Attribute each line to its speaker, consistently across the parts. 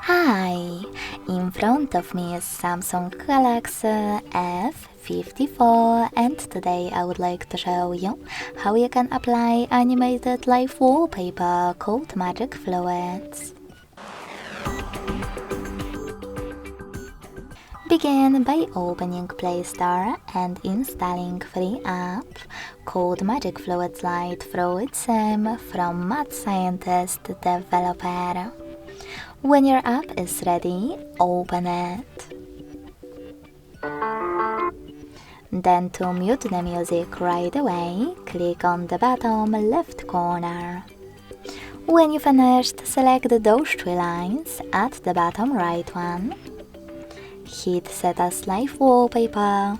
Speaker 1: Hi! In front of me is Samsung Galaxy F54 and today I would like to show you how you can apply animated live wallpaper called Magic Fluids. Begin by opening Play Store and installing free app called Magic Fluids Lite Fluid Sim from Mad Scientist developer. When your app is ready, open it. Then to mute the music right away, click on the bottom left corner. When you finished, select those three lines at the bottom right one. Hit Set as Live Wallpaper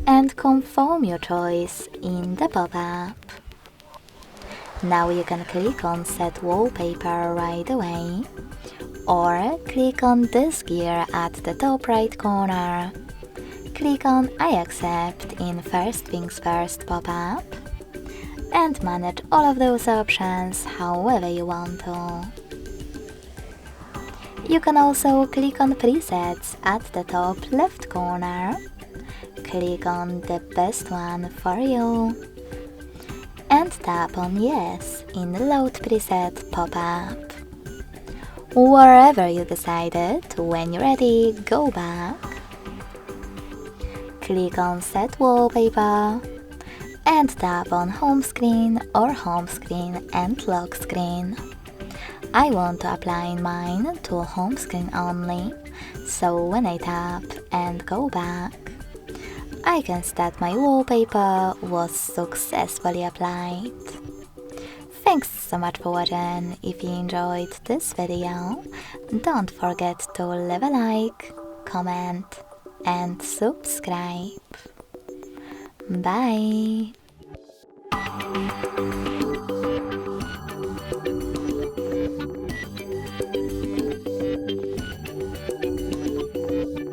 Speaker 1: and confirm your choice in the pop-up. Now you can click on Set Wallpaper right away, or click on this gear at the top right corner. Click on I accept in First Things First pop-up and manage all of those options however you want to. You can also click on Presets at the top left corner. Click on the best one for you and tap on Yes in the Load Preset pop-up. Wherever you decided, when you're ready, go back. Click on Set Wallpaper and tap on Home Screen or Home Screen and Lock Screen. I want to apply mine to Home Screen only, so when I tap and go back, I can see that my wallpaper was successfully applied. Thanks so much for watching. If you enjoyed this video, don't forget to leave a like, comment and subscribe. Bye!